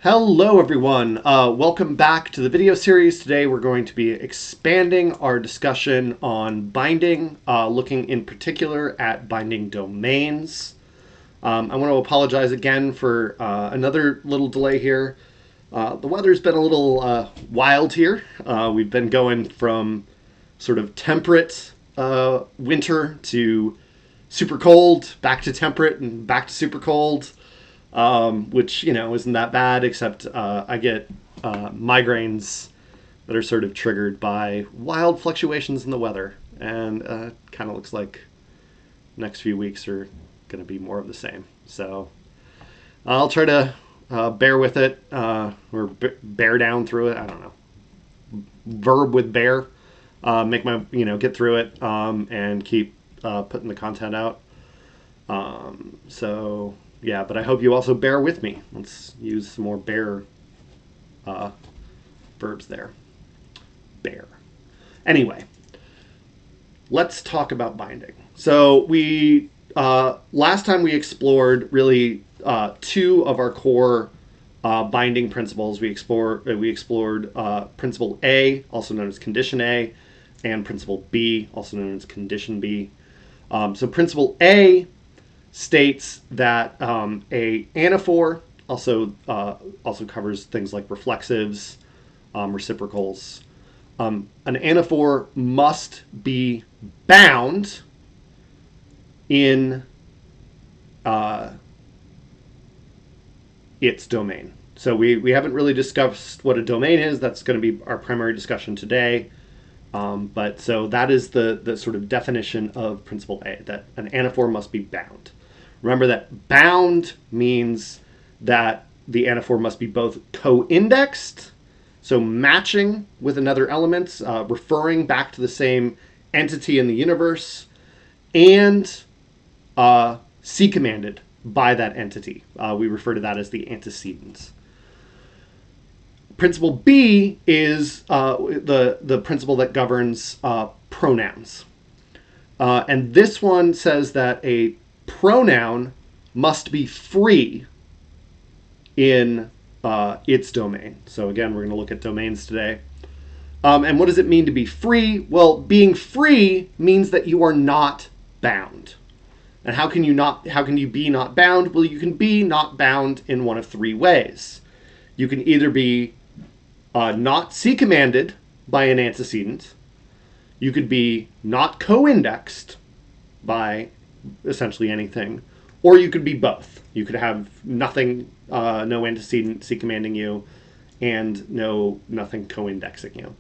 Hello everyone, welcome back to the video series. Today we're going to be expanding our discussion on binding, looking in particular at binding domains. I want to apologize again for another little delay here. The weather's been a little wild here. We've been going from sort of temperate winter to super cold, back to temperate and back to super cold. Which, isn't that bad, except I get migraines that are sort of triggered by wild fluctuations in the weather. And kind of looks like the next few weeks are going to be more of the same. So I'll try to bear with it, or bear down through it. I don't know. Verb with bear. Make my, get through it and keep putting the content out. Yeah, but I hope you also bear with me. Let's use some more bear verbs there. Bear. Anyway, let's talk about binding. So we last time we explored really two of our core binding principles. We explored principle A, also known as condition A, and principle B, also known as condition B. So principle A states that a anaphor also covers things like reflexives, reciprocals. An anaphor must be bound in its domain. So we haven't really discussed what a domain is. That's going to be our primary discussion today. But so that is the sort of definition of principle A, that an anaphor must be bound. Remember that bound means that the anaphor must be both co-indexed, so matching with another element, referring back to the same entity in the universe, and C-commanded by that entity. We refer to that as the antecedents. Principle B is the principle that governs pronouns. And this one says that a pronoun must be free in its domain. So again, we're going to look at domains today. And what does it mean to be free? Well, being free means that you are not bound. And how can you be not bound? Well, you can be not bound in one of three ways. You can either be not C-commanded by an antecedent. You could be not co-indexed by essentially anything, or you could be both. You could have nothing, no antecedent C-commanding you, and nothing co-indexing you.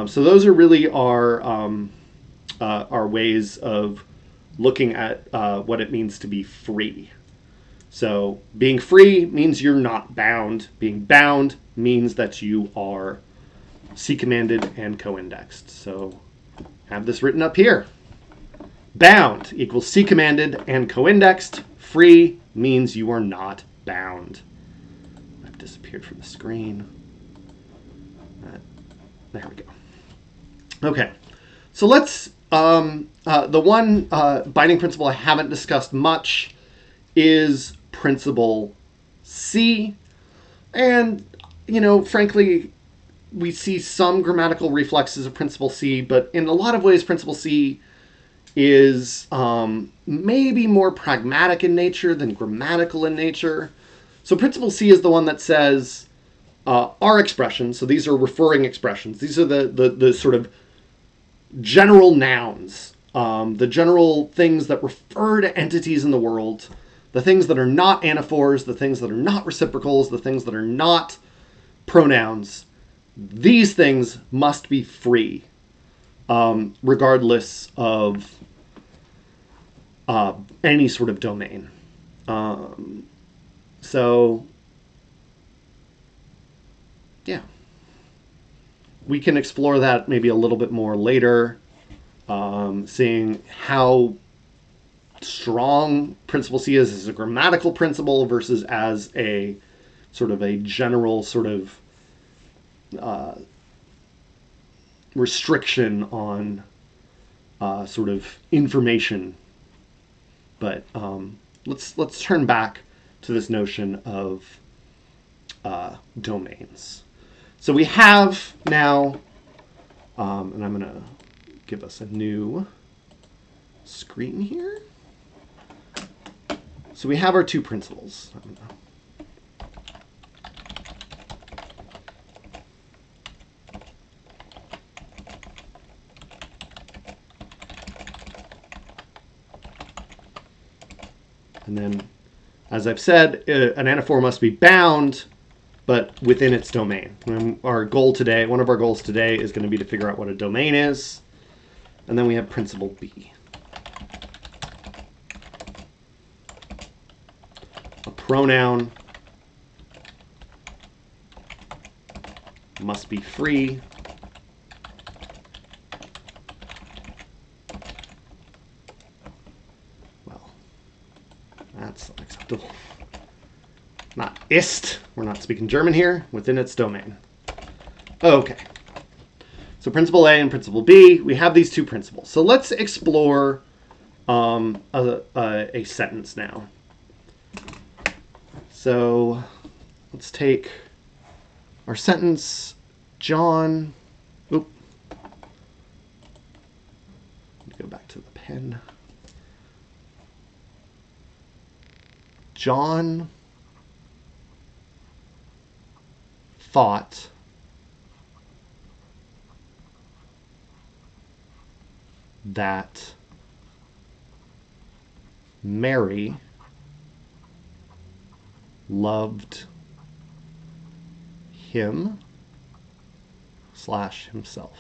So those are really our ways of looking at what it means to be free. So being free means you're not bound. Being bound means that you are C-commanded and co-indexed. So have this written up here. Bound equals C-commanded and co-indexed. Free means you are not bound. I've disappeared from the screen. There we go. Okay, so let's, the one binding principle I haven't discussed much is principle C. And, frankly, we see some grammatical reflexes of principle C, but in a lot of ways, principle C is maybe more pragmatic in nature than grammatical in nature. So principle C is the one that says our expressions, so these are referring expressions. These are the sort of general nouns, the general things that refer to entities in the world, the things that are not anaphors, the things that are not reciprocals, the things that are not pronouns. These things must be free, regardless of any sort of domain. So, yeah. We can explore that maybe a little bit more later, seeing how strong principle C is as a grammatical principle versus as a sort of a general sort of restriction on sort of information. But let's turn back to this notion of domains. So we have now, and I'm going to give us a new screen here. So we have our two principles. And then, as I've said, an anaphor must be bound, but within its domain. And our goal today, one of our goals today, is going to be to figure out what a domain is. And then we have principle B. A pronoun must be free that's acceptable. Not ist. We're not speaking German here. Within its domain. Okay. So principle A and principle B, we have these two principles. So let's explore a sentence now. So let's take our sentence, John. Oop. Go back to the pen. John thought that Mary loved him/himself.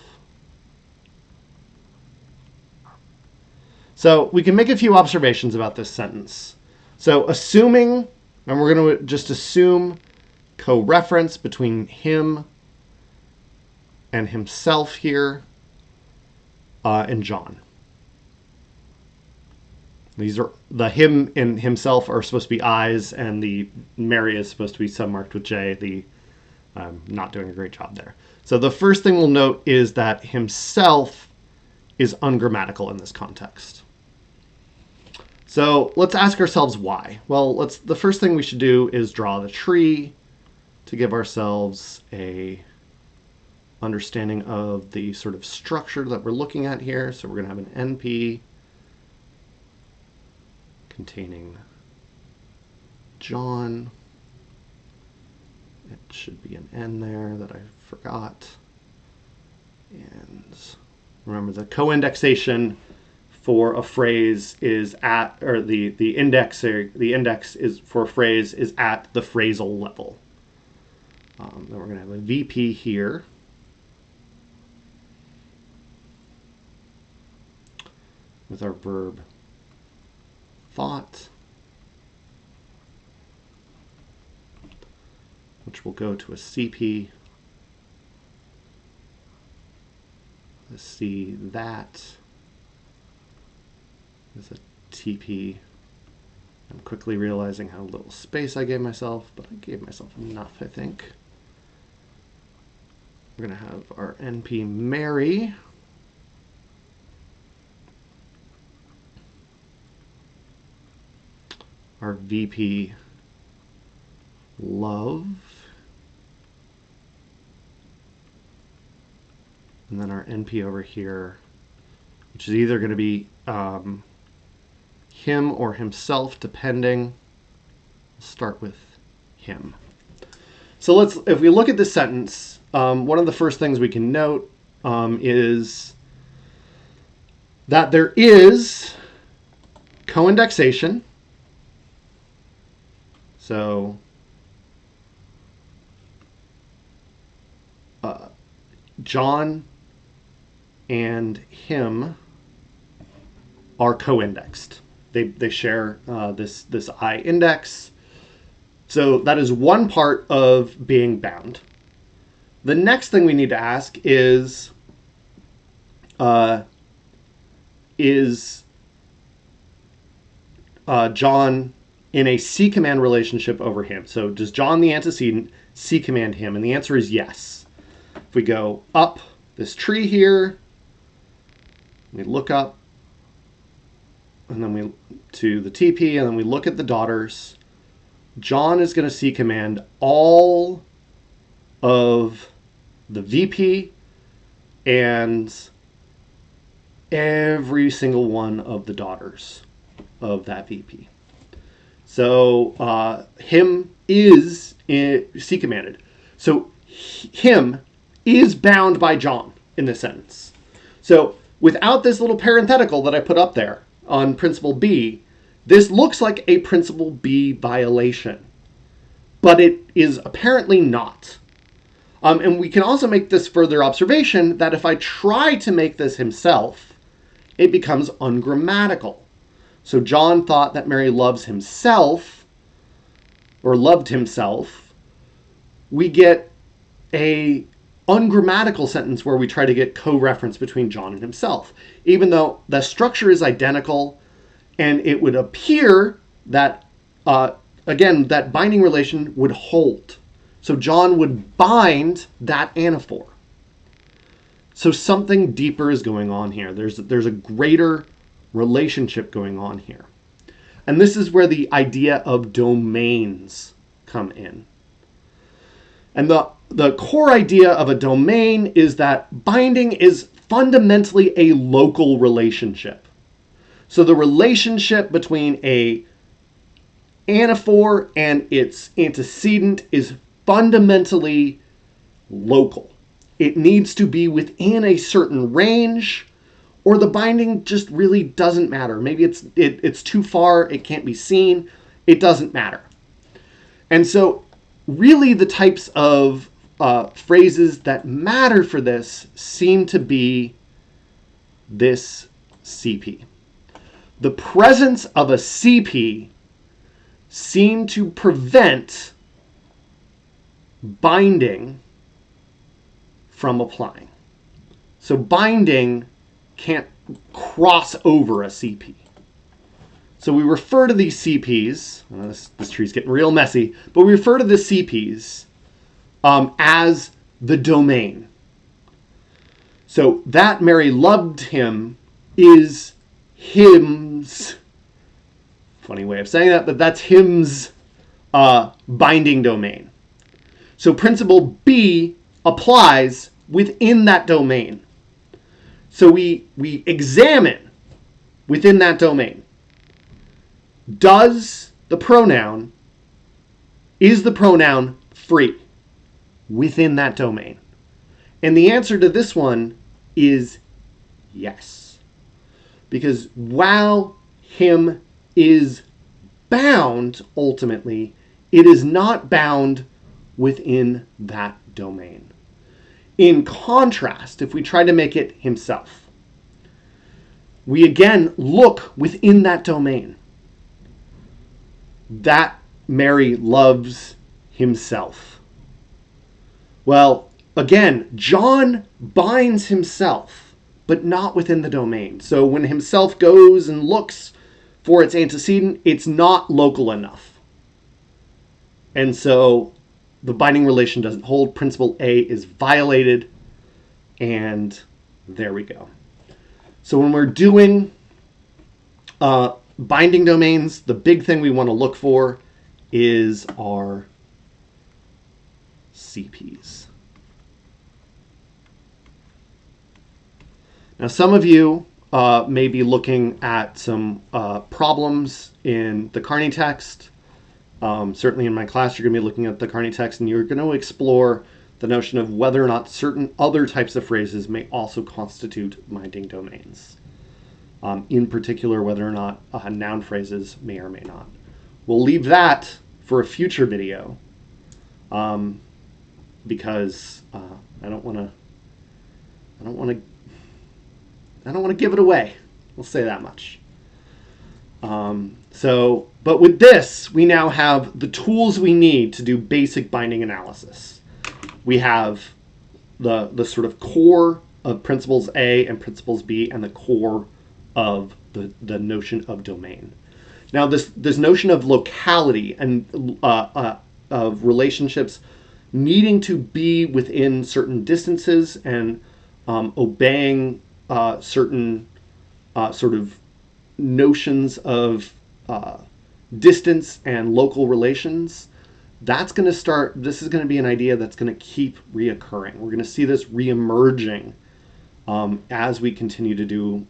So we can make a few observations about this sentence. So assuming, and we're going to just assume co-reference between him and himself here and John. These are the him and himself are supposed to be I's, and the Mary is supposed to be submarked with J. I'm not doing a great job there. So the first thing we'll note is that himself is ungrammatical in this context. So let's ask ourselves why. Well, the first thing we should do is draw the tree to give ourselves a understanding of the sort of structure that we're looking at here. So we're going to have an NP containing John. It should be an N there that I forgot. And remember, the co-indexation for a phrase is at, or the index is for a phrase is at the phrasal level. Then we're going to have a VP here. With our verb thought, which will go to a CP. Let's see, that is a TP. I'm quickly realizing how little space I gave myself, but I gave myself enough, I think. We're going to have our NP Mary. Our VP love. And then our NP over here, which is either going to be him or himself, depending. We'll start with him. So if we look at this sentence, one of the first things we can note is that there is co-indexation. So John and him are co-indexed. They share this I index. So that is one part of being bound. The next thing we need to ask is John in a C-command relationship over him? So does John the antecedent C-command him? And the answer is yes. If we go up this tree here, we look up, and then we to the TP, and then we look at the daughters. John is going to C command all of the VP and every single one of the daughters of that VP. So him is C commanded. So him is bound by John in this sentence. So without this little parenthetical that I put up there on principle B, this looks like a principle B violation, but it is apparently not. And we can also make this further observation that if I try to make this himself, it becomes ungrammatical. So John thought that Mary loves himself, or loved himself. We get a ungrammatical sentence where we try to get co-reference between John and himself, even though the structure is identical, and it would appear that, again, that binding relation would hold. So John would bind that anaphor. So something deeper is going on here. There's a greater relationship going on here. And this is where the idea of domains come in. And the core idea of a domain is that binding is fundamentally a local relationship. So the relationship between a anaphor and its antecedent is fundamentally local. It needs to be within a certain range, or the binding just really doesn't matter. Maybe it's too far, it can't be seen, it doesn't matter. And so really the types of phrases that matter for this seem to be this CP. The presence of a CP seemed to prevent binding from applying. So binding can't cross over a CP. So we refer to these CPs, this tree's getting real messy, but we refer to the CPs as the domain. So that Mary loved him is him's, funny way of saying that, but that's him's binding domain. So principle B applies within that domain. So we examine within that domain. Is the pronoun free within that domain? And the answer to this one is yes. Because while him is bound, ultimately, it is not bound within that domain. In contrast, if we try to make it himself, we again look within that domain. That Mary loves himself. Well, again, John binds himself, but not within the domain. So when himself goes and looks for its antecedent, it's not local enough. And so the binding relation doesn't hold. Principle A is violated, and there we go. So when we're doing binding domains, the big thing we want to look for is our CPs. Now, some of you may be looking at some problems in the Kearney text. Certainly in my class, you're going to be looking at the Kearney text, and you're going to explore the notion of whether or not certain other types of phrases may also constitute binding domains. In particular, whether or not noun phrases may or may not. We'll leave that for a future video because I don't want to give it away. We'll say that much. But with this, we now have the tools we need to do basic binding analysis. We have the sort of core of principles A and principles B, and the core of the notion of domain. Now, this notion of locality and of relationships needing to be within certain distances and obeying certain sort of notions of distance and local relations, that's going to start, this is going to be an idea that's going to keep reoccurring. We're going to see this reemerging as we continue to do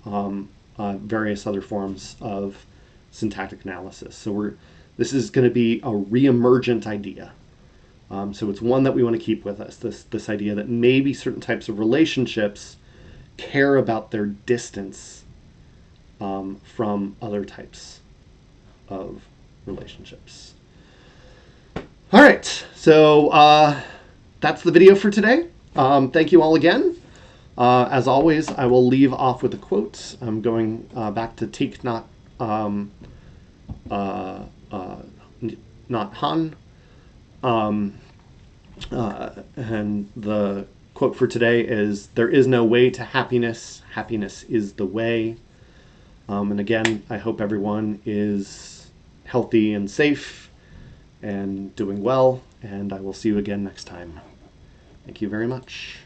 various other forms of syntactic analysis. So this is going to be a reemergent idea. So it's one that we want to keep with us, this idea that maybe certain types of relationships care about their distance from other types of relationships. All right, so that's the video for today. Thank you all again. As always, I will leave off with a quote. I'm going back to Thich Nhat Hanh. And the quote for today is, "There is no way to happiness. Happiness is the way." And again, I hope everyone is healthy and safe and doing well, and I will see you again next time. Thank you very much.